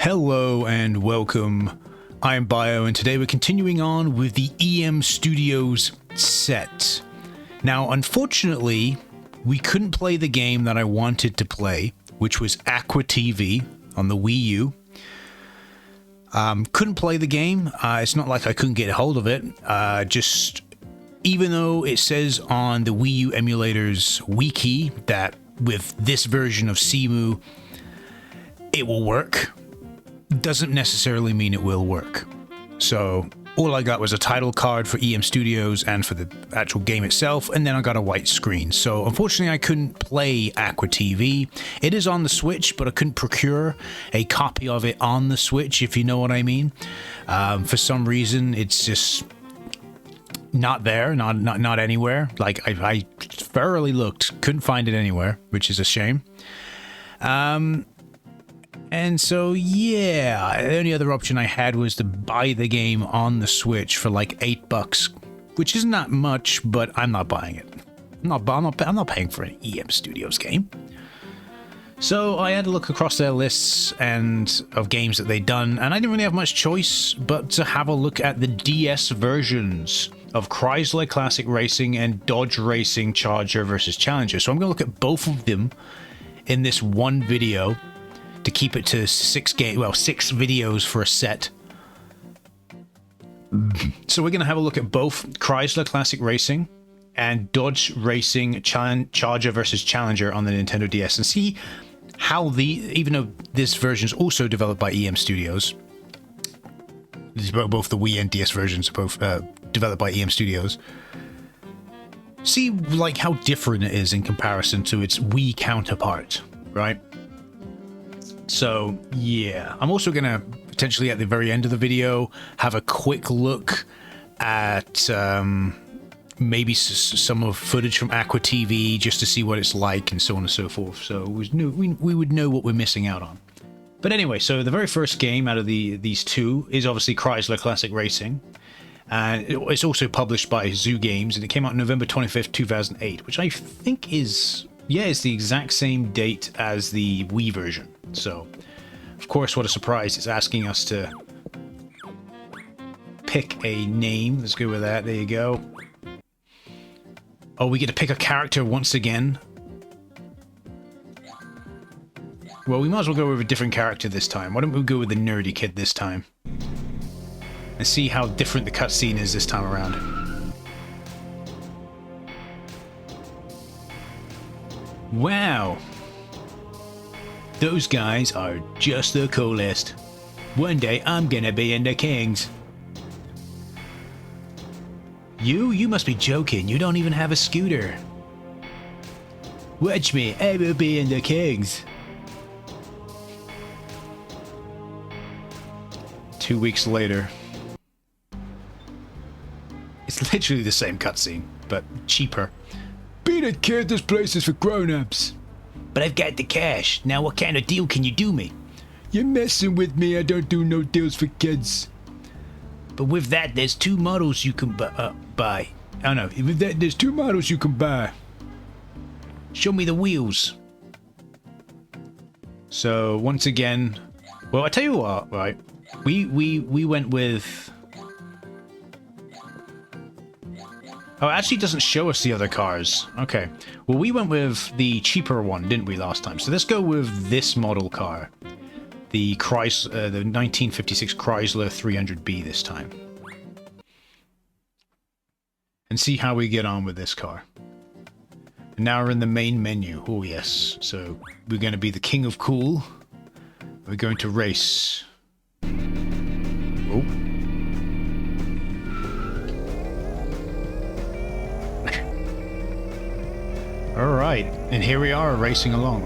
Hello and welcome. I'm Bio, and today we're continuing on with the EM Studios set. Now, unfortunately, we couldn't play the game that I wanted to play, which was Aqua TV on the Wii U. Couldn't play the game. It's not like I couldn't get a hold of it. Just even though it says on the Wii U emulator's wiki that with this version of DeSmuME, it will work, doesn't necessarily mean it will work. So all I got was a title card for EM Studios and for the actual game itself, and then I got a white screen. So unfortunately I couldn't play Aqua TV. It is on the Switch, but I couldn't procure a copy of it on the Switch, if you know what I mean. For some reason it's just not there, not anywhere. Like I thoroughly looked, couldn't find it anywhere, which is a shame. And so, yeah, the only other option I had was to buy the game on the Switch for like $8, which isn't that much, but I'm not buying it. I'm not paying for an EM Studios game. So I had to look across their lists and of games that they'd done, and I didn't really have much choice but to have a look at the DS versions of Chrysler Classic Racing and Dodge Racing Charger versus Challenger. So I'm going to look at both of them in this one video, to keep it to six videos for a set. So we're going to have a look at both Chrysler Classic Racing and Dodge Racing Charger versus Challenger on the Nintendo DS, and see how even though this version is also developed by EM Studios, both the Wii and DS versions are both developed by EM Studios, see like how different it is in comparison to its Wii counterpart, right? So, yeah, I'm also going to potentially at the very end of the video have a quick look at maybe some of footage from Aqua TV just to see what it's like and so on and so forth. So we would know what we're missing out on. But anyway, so the very first game out of these two is obviously Chrysler Classic Racing. And it's also published by Zoo Games, and it came out November 25th, 2008, which I think is, yeah, it's the exact same date as the Wii version. So, of course, what a surprise. It's asking us to pick a name. Let's go with that. There you go. Oh, we get to pick a character once again. Well, we might as well go with a different character this time. Why don't we go with the nerdy kid this time? And see how different the cutscene is this time around. Wow. Those guys are just the coolest. One day I'm gonna be in the Kings. You must be joking. You don't even have a scooter. Watch me, I will be in the Kings. 2 weeks later. It's literally the same cutscene, but cheaper. Beat it, kid, this place is for grown-ups. But I've got the cash. Now what kind of deal can you do me? You're messing with me. I don't do no deals for kids. But with that, there's two models you can buy. Oh no, with that, there's two models you can buy. Show me the wheels. So once again, well, I tell you what, right? We went with. Oh, it actually doesn't show us the other cars. Okay. Well, we went with the cheaper one, didn't we, last time? So let's go with this model car. The Chrysler, the 1956 Chrysler 300B this time. And see how we get on with this car. And now we're in the main menu. Oh, yes. So we're going to be the king of cool. We're going to race. Oh. Alright, and here we are racing along.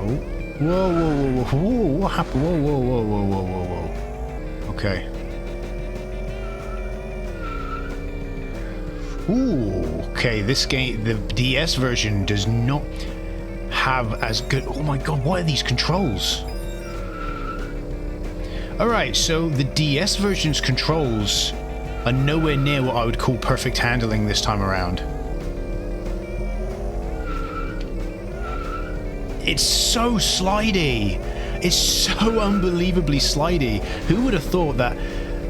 Oh. Whoa, what happened? Whoa. Okay. Ooh, okay, this game, the DS version does not have as good. Oh my god, what are these controls? Alright, so the DS version's controls are nowhere near what I would call perfect handling this time around. It's so slidey. It's so unbelievably slidey. Who would have thought that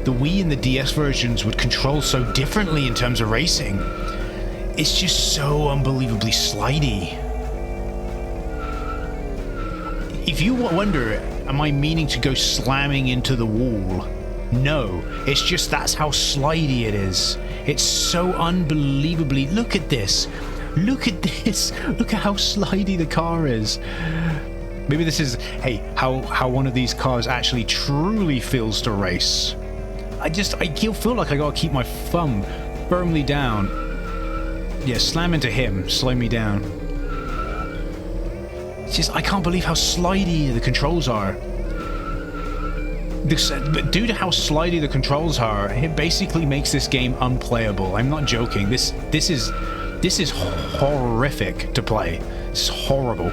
the Wii and the DS versions would control so differently in terms of racing? It's just so unbelievably slidey. If you wonder, am I meaning to go slamming into the wall? No, it's just that's how slidey it is. It's so unbelievably... Look at this. Look at this. Look at how slidey the car is. Maybe this is, hey, how one of these cars actually truly feels to race. I feel like I gotta keep my thumb firmly down. Yeah, slam into him, slow me down. It's just, I can't believe how slidey the controls are. But due to how slidey the controls are, it basically makes this game unplayable. I'm not joking. This is horrific to play. It's horrible.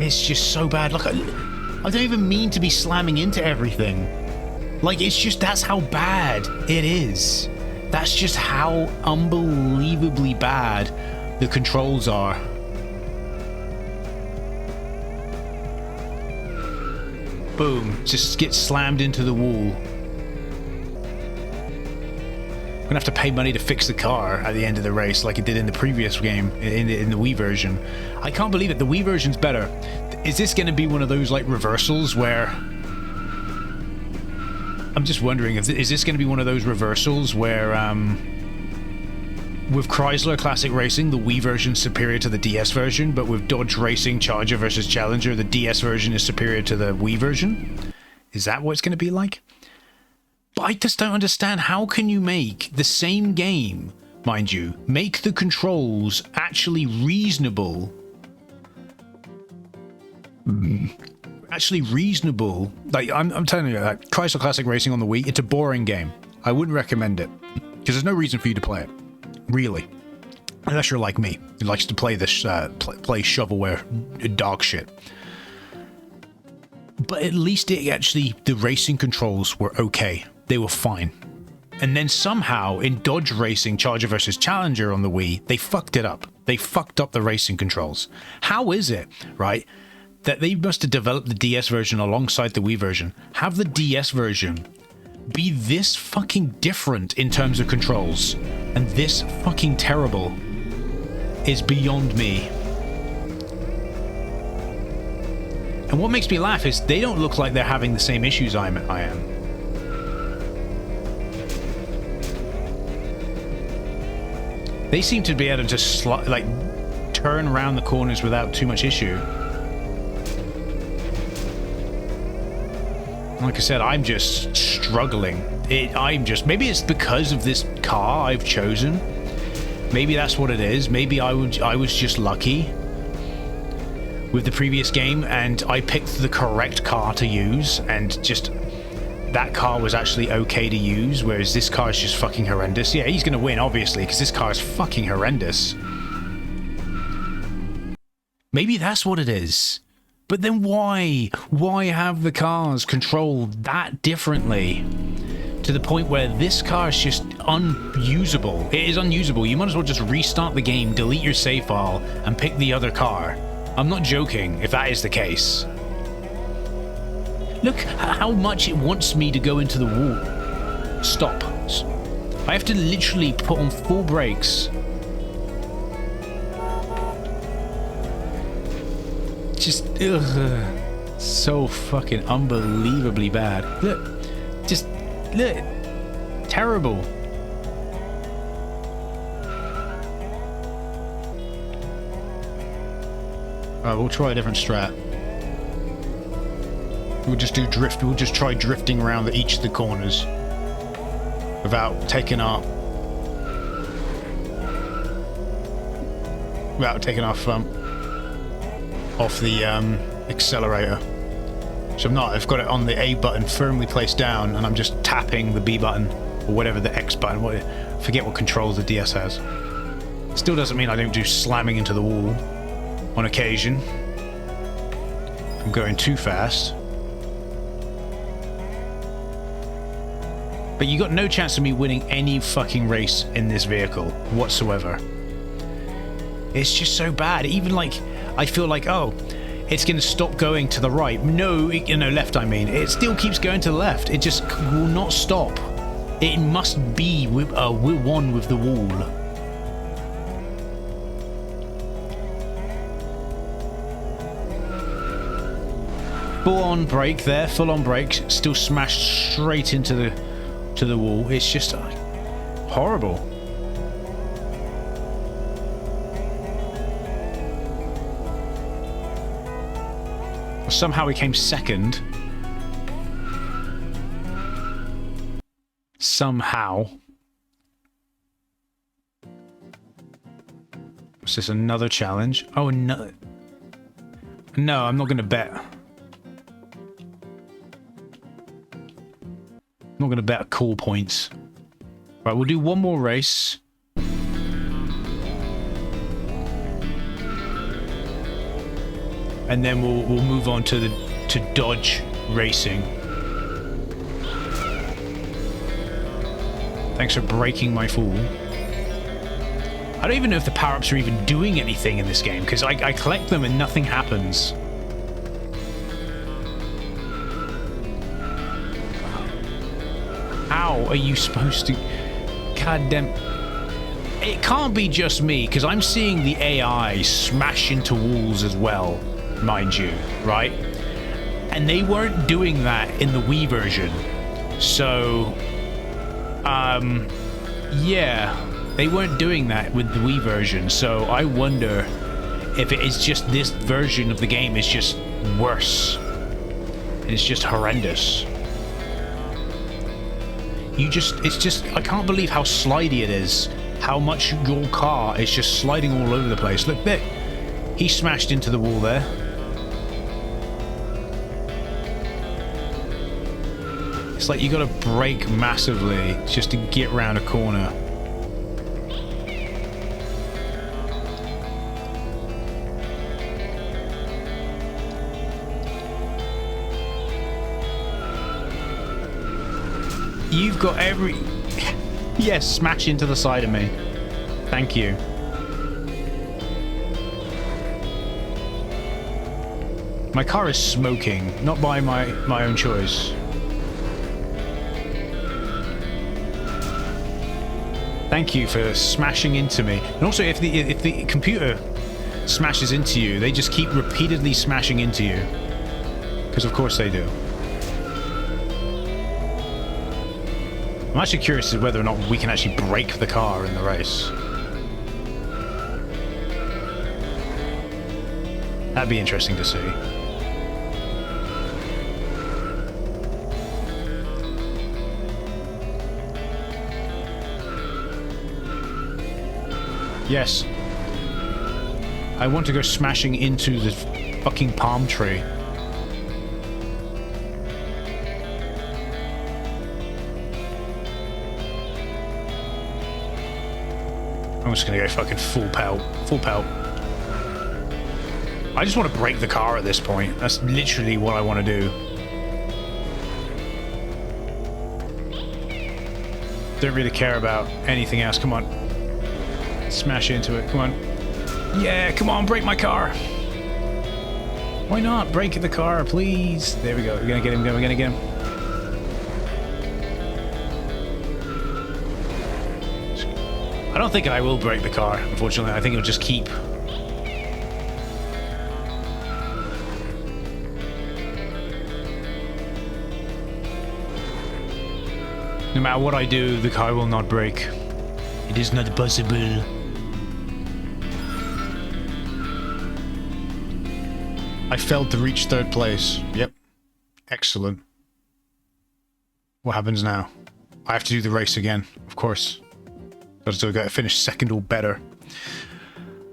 It's just so bad. Look, I don't even mean to be slamming into everything. Like, it's just, that's how bad it is. That's just how unbelievably bad the controls are. Boom, just get slammed into the wall. I'm gonna have to pay money to fix the car at the end of the race like it did in the previous game, in the Wii version. I can't believe it, the Wii version's better. Is this gonna be one of those like reversals where... I'm just wondering, is this gonna be one of those reversals where with Chrysler Classic Racing, the Wii version's superior to the DS version, but with Dodge Racing Charger versus Challenger, the DS version is superior to the Wii version? Is that what it's going to be like? But I just don't understand, how can you make the same game, mind you, make the controls actually reasonable? Actually reasonable. Like, I'm telling you, that Chrysler Classic Racing on the Wii, it's a boring game. I wouldn't recommend it, because there's no reason for you to play it. Really, unless you're like me, who likes to play this play shovelware dog shit. But at least the racing controls were okay. They were fine. And then somehow in Dodge Racing Charger versus Challenger on the Wii, they fucked it up. They fucked up the racing controls. How is it, right, that they must have developed the DS version alongside the Wii version? Have the DS version be this fucking different in terms of controls and this fucking terrible is beyond me. And what makes me laugh is they don't look like they're having the same issues I am. They seem to be able to just like turn around the corners without too much issue. Like I said, I'm just struggling. Maybe it's because of this car I've chosen. Maybe that's what it is. Maybe I was just lucky with the previous game and I picked the correct car to use, and just that car was actually okay to use, whereas this car is just fucking horrendous. Yeah, he's gonna win, obviously, because this car is fucking horrendous. Maybe that's what it is. But then why? Why have the cars controlled that differently? To the point where this car is just unusable. It is unusable. You might as well just restart the game, delete your save file, and pick the other car. I'm not joking if that is the case. Look how much it wants me to go into the wall. Stop. I have to literally put on full brakes. Just, ugh, so fucking unbelievably bad. Look, just, look, terrible. Alright, we'll try a different strat. We'll just do drift, we'll just try drifting around each of the corners without taking our thumb off the accelerator. So I've got it on the A button firmly placed down, and I'm just tapping the B button or whatever, the X button, forget what controls the DS has. Still doesn't mean I don't do slamming into the wall on occasion. I'm going too fast. But you got no chance of me winning any fucking race in this vehicle whatsoever. It's just so bad. Even like, I feel like, oh, it's going to stop going to the right. No, you know, left, I mean. It still keeps going to the left. It just will not stop. It must be we're one with the wall. Full on brake there, full on brake, still smashed straight into the wall. It's just horrible. Somehow he came second. Somehow. Is this another challenge? Oh no. No, I'm not gonna bet. I'm not gonna bet cool points. Right, we'll do one more race. And then we'll move on to Dodge racing. Thanks for breaking my fall. I don't even know if the power-ups are even doing anything in this game, because I collect them and nothing happens. How are you supposed to... God damn... It can't be just me, because I'm seeing the AI smash into walls as well. Mind you, right? And they weren't doing that in the Wii version. So, yeah, they weren't doing that with the Wii version. So I wonder if it is just this version of the game is just worse. It's just horrendous. It's just, I can't believe how slidey it is. How much your car is just sliding all over the place. Look there. He smashed into the wall there. It's like you gotta brake massively just to get round a corner. You've got every... Yes, smash into the side of me. Thank you. My car is smoking, not by my own choice. Thank you for smashing into me. And also, if the computer smashes into you, they just keep repeatedly smashing into you. Because of course they do. I'm actually curious as to whether or not we can actually break the car in the race. That'd be interesting to see. Yes. I want to go smashing into the fucking palm tree. I'm just gonna go fucking full pelt. Full pelt. I just want to break the car at this point. That's literally what I want to do. Don't really care about anything else. Come on. Smash into it. Come on. Yeah, come on, break my car. Why not? Break the car, please. There we go. We're gonna get him. We're gonna get him. I don't think I will break the car, unfortunately. I think it'll just keep. No matter what I do, the car will not break. It is not possible. I failed to reach third place. Yep. Excellent. What happens now? I have to do the race again, of course. Got to finish second or better.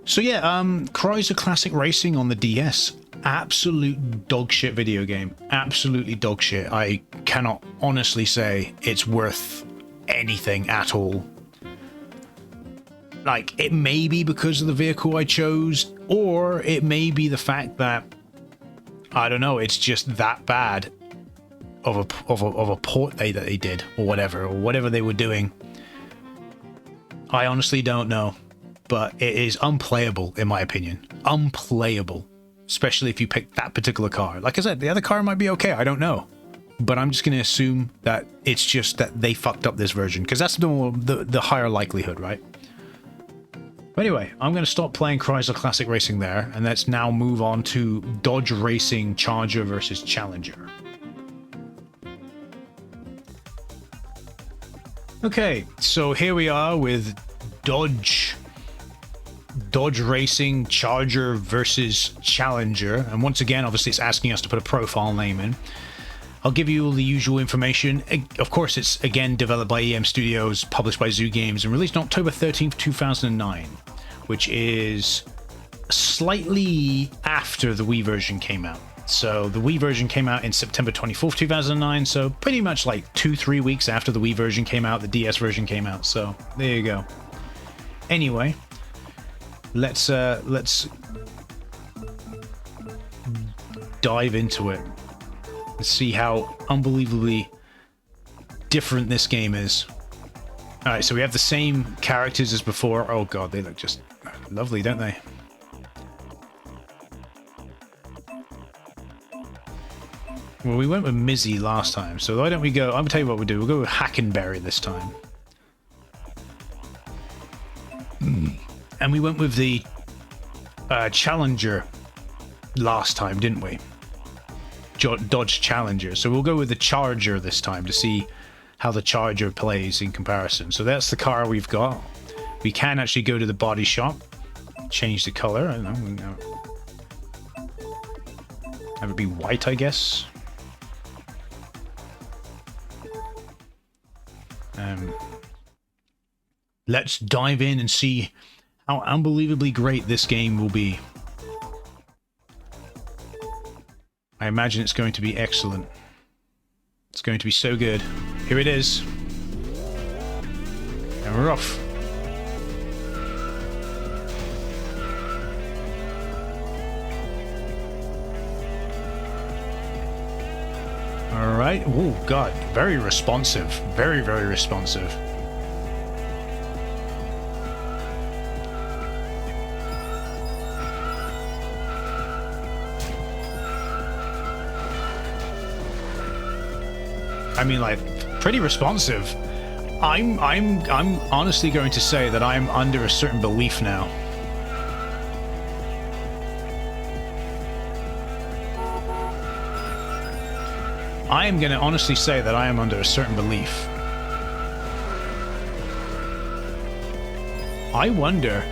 So yeah, Chrysler Classic Racing on the DS. Absolute dog shit video game. Absolutely dog shit. I cannot honestly say it's worth anything at all. Like, it may be because of the vehicle I chose, or it may be the fact that, I don't know, it's just that bad of a port that they did, or whatever they were doing. I honestly don't know. but it is unplayable in my opinion. Unplayable, especially if you pick that particular car. Like I said, the other car might be okay, I don't know, but I'm just going to assume that it's just that they fucked up this version, because that's the higher likelihood, right? But anyway, I'm going to stop playing Chrysler Classic Racing there, and let's now move on to Dodge Racing Charger versus Challenger. Okay, so here we are with Dodge Racing Charger versus Challenger, and once again, obviously it's asking us to put a profile name in. I'll give you all the usual information. Of course, it's again developed by EM Studios, published by Zoo Games, and released on October 13th, 2009, which is slightly after the Wii version came out. So the Wii version came out in September 24th, 2009, so pretty much like 2-3 weeks after the Wii version came out, the DS version came out, so there you go. Anyway, let's dive into it. Let's see how unbelievably different this game is. Alright, so we have the same characters as before. Oh god, they look just lovely, don't they? Well, we went with Mizzy last time, so why don't we go... I'm gonna tell you what we'll do. We'll go with Hackenberry this time. And we went with the Challenger last time, didn't we? Dodge Challenger. So we'll go with the Charger this time to see how the Charger plays in comparison. So that's the car we've got. We can actually go to the body shop, change the color. I don't know. That would be white, I guess. Let's dive in and see how unbelievably great this game will be. I imagine it's going to be excellent. It's going to be so good. Here it is. And we're off. Alright. Oh, God. Very responsive. Very, very responsive. I mean, like, pretty responsive. I'm honestly going to say that I'm under a certain belief now. I am going to honestly say that I am under a certain belief. I wonder.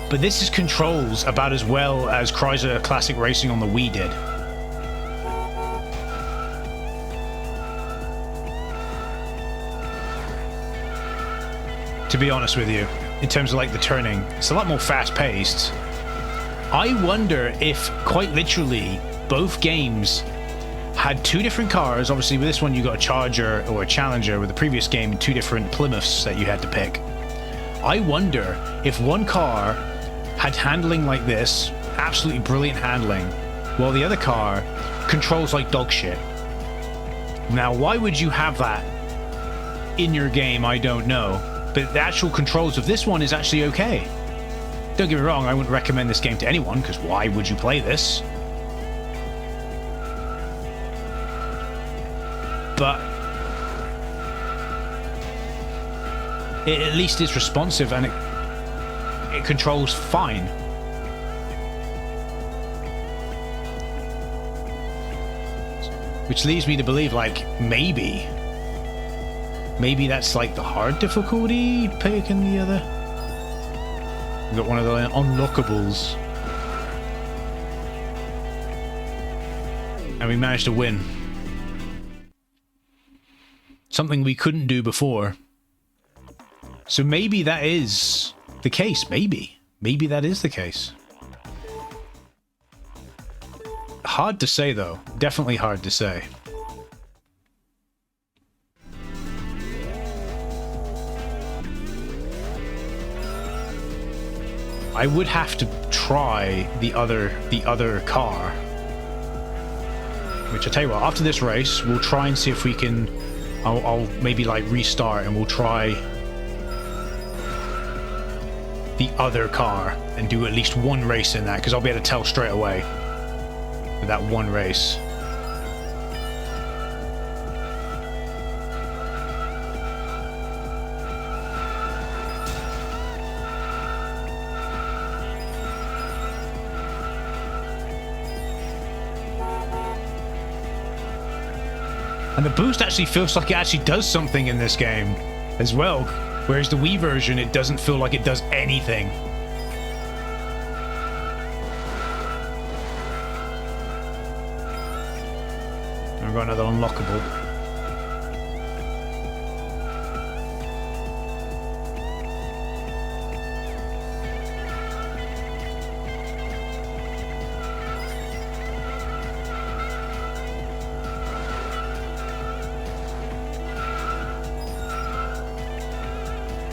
But this is controls about as well as Chrysler Classic Racing on the Wii did. To be honest with you, in terms of like the turning, it's a lot more fast-paced. I wonder if, quite literally, both games had two different cars. Obviously, with this one, you got a Charger or a Challenger. With the previous game, two different Plymouths that you had to pick. I wonder if one car had handling like this, absolutely brilliant handling, while the other car controls like dog shit. Now, why would you have that in your game? I don't know. But the actual controls of this one is actually okay. Don't get me wrong, I wouldn't recommend this game to anyone, because why would you play this? But it at least is responsive, and it controls fine. Which leads me to believe, like, maybe that's like the hard difficulty picking the other. We've got one of the unlockables. And we managed to win. Something we couldn't do before. So maybe that is the case. Maybe that is the case. Hard to say though. Definitely hard to say. I would have to try the other car. Which I tell you what, after this race, we'll try and see if we can. I'll maybe like restart and we'll try the other car and do at least one race in that, because I'll be able to tell straight away with that one race. And the boost actually feels like it actually does something in this game as well. Whereas the Wii version, it doesn't feel like it does anything. I've got another unlockable.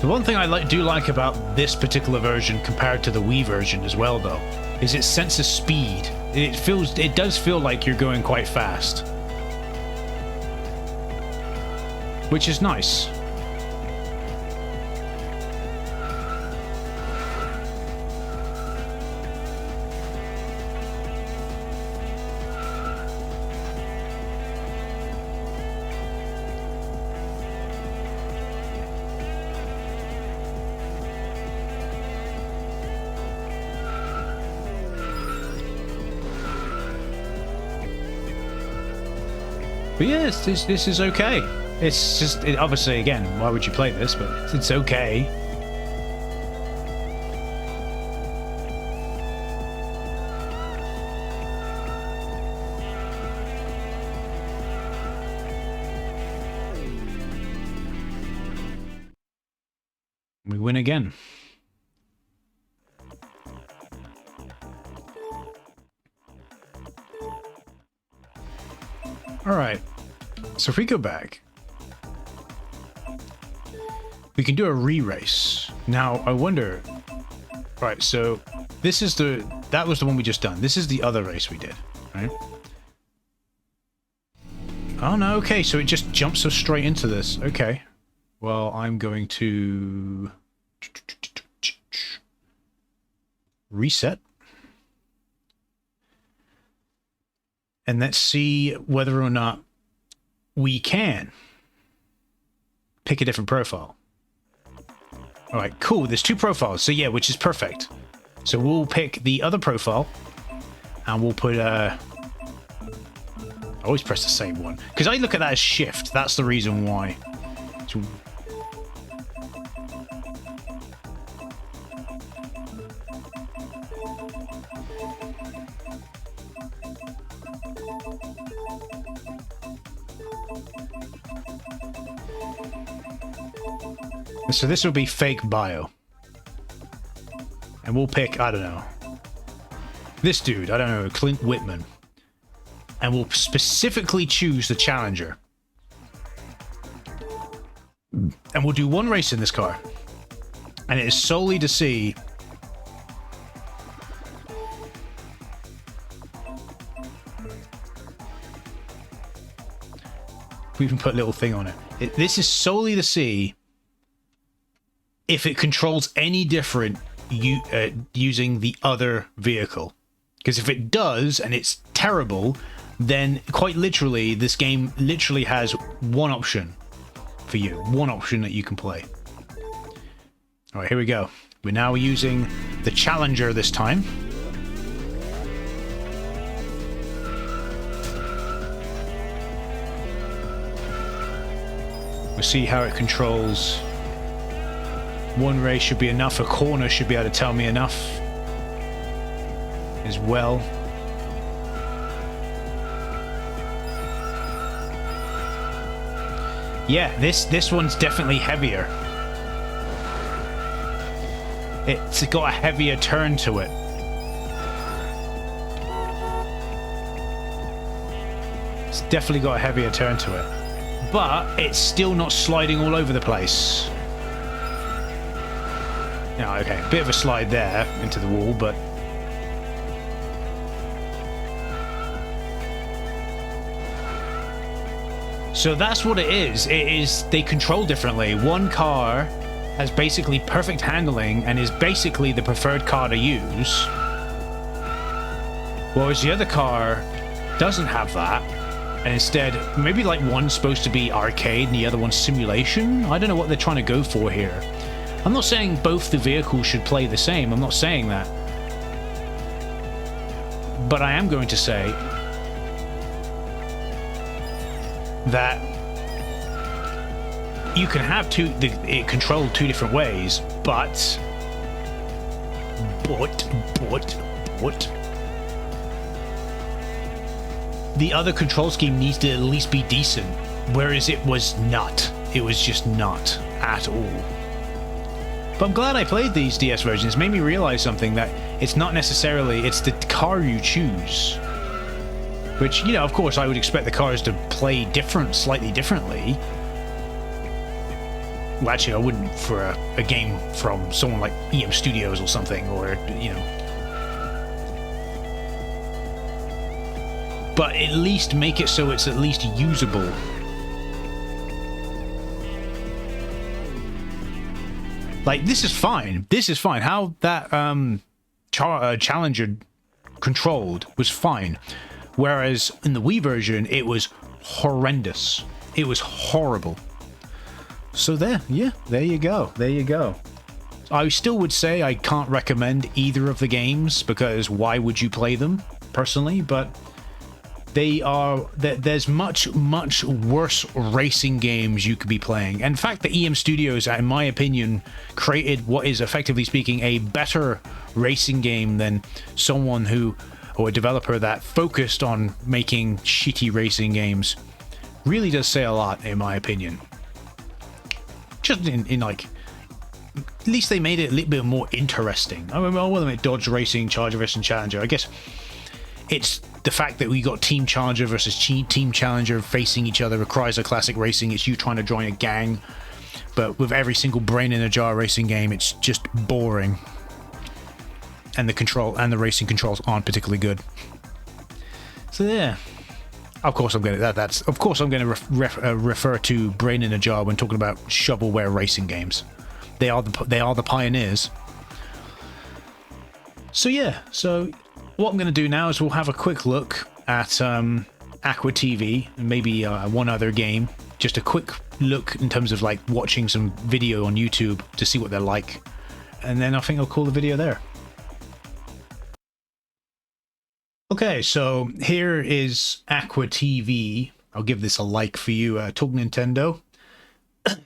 The one thing I do like about this particular version compared to the Wii version as well, though, is its sense of speed. It does feel like you're going quite fast, which is nice. But yes, this is okay. It's just, obviously, again, why would you play this? But it's okay. We win again. Alright, so if we go back, we can do a re-race. Now, I wonder... Right, so this is that was the one we just done. This is the other race we did, right? Oh no, okay, so it just jumps us straight into this. Okay. Well, I'm going to... reset. And let's see whether or not we can pick a different profile. All right, cool. There's two profiles. So yeah, which is perfect. So we'll pick the other profile and we'll put I always press the same one because I look at that as shift. That's the reason why. So, so this will be fake bio. And we'll pick, I don't know, this dude, I don't know, Clint Whitman. And we'll specifically choose the Challenger. And we'll do one race in this car. And it is solely to see... We even put a little thing on it. This is solely to see if it controls any different using the other vehicle. Because if it does, and it's terrible, then quite literally, this game literally has one option for you. One option that you can play. Alright, here we go. We're now using the Challenger this time. We'll see how it controls. One race should be enough. A corner should be able to tell me enough as well. Yeah, this one's definitely heavier. It's got a heavier turn to it. It's definitely got a heavier turn to it. But it's still not sliding all over the place. Yeah, okay, a bit of a slide there into the wall, but... So that's what it is. It is, they control differently. One car has basically perfect handling and is basically the preferred car to use, whereas the other car doesn't have that, and instead maybe like one's supposed to be arcade and the other one's simulation. I don't know what they're trying to go for here. I'm not saying both the vehicles should play the same, I'm not saying that, but I am going to say that you can have it controlled two different ways, but the other control scheme needs to at least be decent, whereas it was not. It was just not at all. But I'm glad I played these DS versions. It made me realize something, that it's not necessarily, it's the car you choose. Which, you know, of course I would expect the cars to play slightly differently. Well, actually, I wouldn't for a game from someone like EM Studios or something, or, you know. But at least make it so it's at least usable. Like, this is fine. This is fine. How that Challenger controlled was fine. Whereas in the Wii version, it was horrendous. It was horrible. So there you go. There you go. I still would say I can't recommend either of the games, because why would you play them, personally? But there's much worse racing games you could be playing. In fact, the EM Studios, in my opinion, created what is, effectively speaking, a better racing game than someone or a developer that focused on making shitty racing games. Really does say a lot, in my opinion. Just in like, at least they made it a little bit more interesting. I mean, well, they made Dodge Racing, Charger versus Challenger. I guess it's the fact that we got Team Charger versus Team Challenger facing each other with Chrysler Classic Racing. It's you trying to join a gang, but with every single brain in a jar racing game, it's just boring. And the racing controls aren't particularly good. So yeah, of course I'm going to refer to brain in a jar when talking about shovelware racing games. They are the pioneers. So yeah, so what I'm going to do now is we'll have a quick look at Aqua TV and maybe one other game. Just a quick look in terms of like watching some video on YouTube to see what they're like, and then I think I'll call the video there. Okay, so here is Aqua TV. I'll give this a like for you, Talk Nintendo.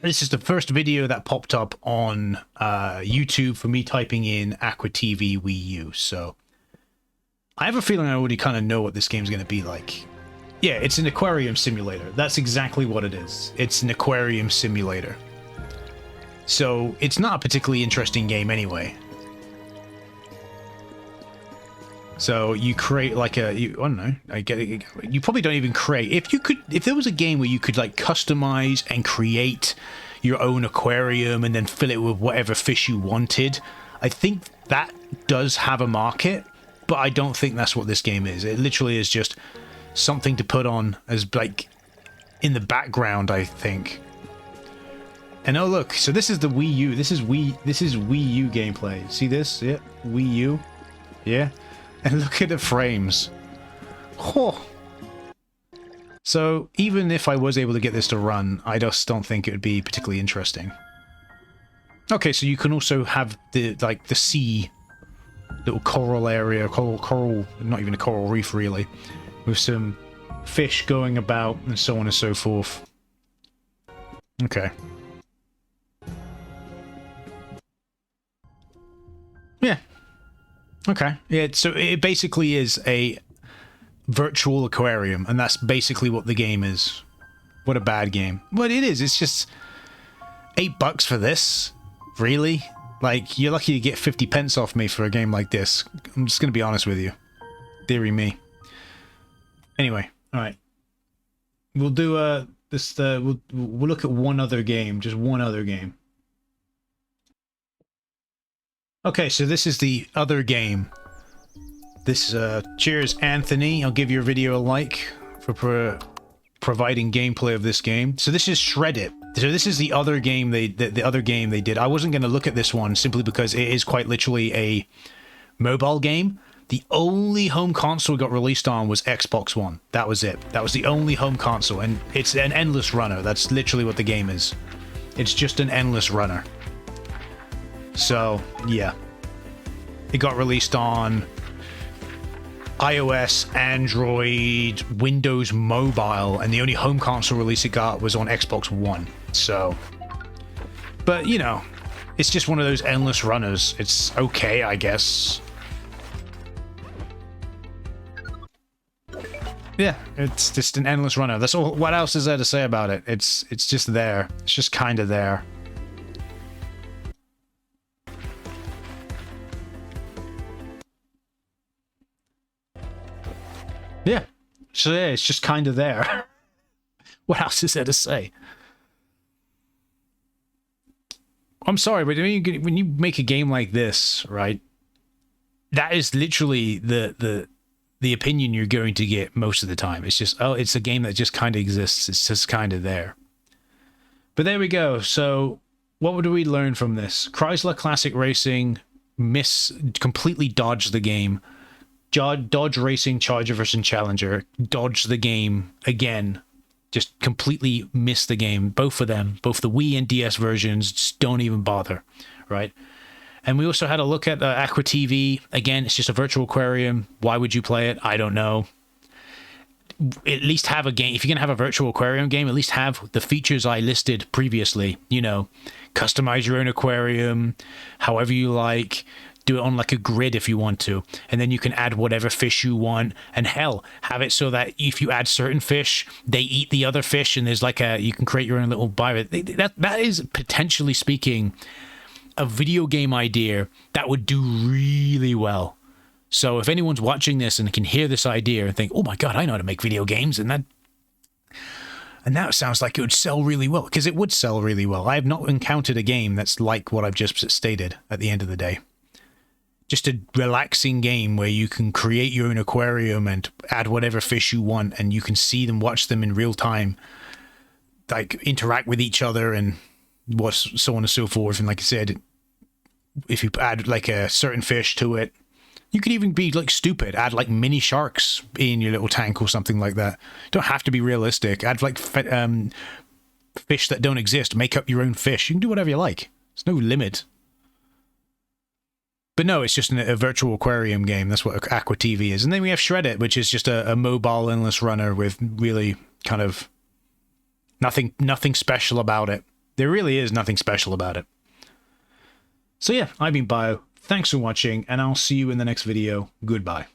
This is the first video that popped up on YouTube for me typing in Aqua TV Wii U. So I have a feeling I already kind of know what this game's going to be like. Yeah, it's an aquarium simulator. That's exactly what it is. It's an aquarium simulator. So it's not a particularly interesting game anyway. So you create like I don't know, you probably don't even create. If there was a game where you could like customize and create your own aquarium and then fill it with whatever fish you wanted, I think that does have a market, but I don't think that's what this game is. It literally is just something to put on as like in the background, I think. And oh look, so this is the Wii U. This is Wii U gameplay. See this? Yeah, Wii U. Yeah. And look at the frames. Oh. So even if I was able to get this to run, I just don't think it would be particularly interesting. Okay, so you can also have the sea, little coral area, coral, not even a coral reef really, with some fish going about and so on and so forth. Okay. Yeah. Okay. Yeah, so it basically is a virtual aquarium, and that's basically what the game is. What a bad game. But it is. It's just $8 for this. Really? Like, you're lucky to get 50 pence off me for a game like this. I'm just going to be honest with you. Deary me. Anyway, all right. We'll do we'll look at one other game, just one other game. Okay, so this is the other game. This, cheers, Anthony. I'll give your video a like for providing gameplay of this game. So this is Shred It. So this is the other game the other game they did. I wasn't going to look at this one simply because it is quite literally a mobile game. The only home console it got released on was Xbox One. That was it. That was the only home console, and it's an endless runner. That's literally what the game is. It's just an endless runner. So, yeah. It got released on iOS, Android, Windows Mobile, and the only home console release it got was on Xbox One. So, but, you know, it's just one of those endless runners. It's okay, I guess. Yeah, it's just an endless runner. That's all. What else is there to say about it? It's just there. It's just kind of there. Yeah. So yeah, it's just kind of there. What else is there to say? I'm sorry, but when you make a game like this, right? That is literally the opinion you're going to get most of the time. It's just, oh, it's a game that just kind of exists. It's just kind of there. But there we go. So what do we learn from this? Chrysler Classic Racing completely dodged the game. Dodge Racing Charger versus Challenger dodged the game again. Just completely missed the game. Both of them, both the Wii and DS versions, just don't even bother, right? And we also had a look at Aqua TV. Again, it's just a virtual aquarium. Why would you play it? I don't know. At least have a game. If you're going to have a virtual aquarium game, at least have the features I listed previously. You know, customize your own aquarium, however you like. Do it on like a grid if you want to. And then you can add whatever fish you want. And hell, have it so that if you add certain fish, they eat the other fish. And there's like you can create your own little bio. That is, potentially speaking, a video game idea that would do really well. So if anyone's watching this and can hear this idea and think, oh my god, I know how to make video games, and that sounds like it would sell really well, because it would sell really well. I have not encountered a game that's like what I've just stated at the end of the day. Just a relaxing game where you can create your own aquarium and add whatever fish you want, and you can see them, watch them in real time, like interact with each other and so on and so forth. And like I said, if you add like a certain fish to it, you could even be like stupid, add like mini sharks in your little tank or something like that. Don't have to be realistic. Add like fish that don't exist. Make up your own fish. You can do whatever you like. There's no limit. But no, it's just a virtual aquarium game. That's what Aqua TV is. And then we have Shred It, which is just a mobile endless runner with really kind of nothing special about it. There really is nothing special about it. So yeah, I've been Bio. Thanks for watching, and I'll see you in the next video. Goodbye.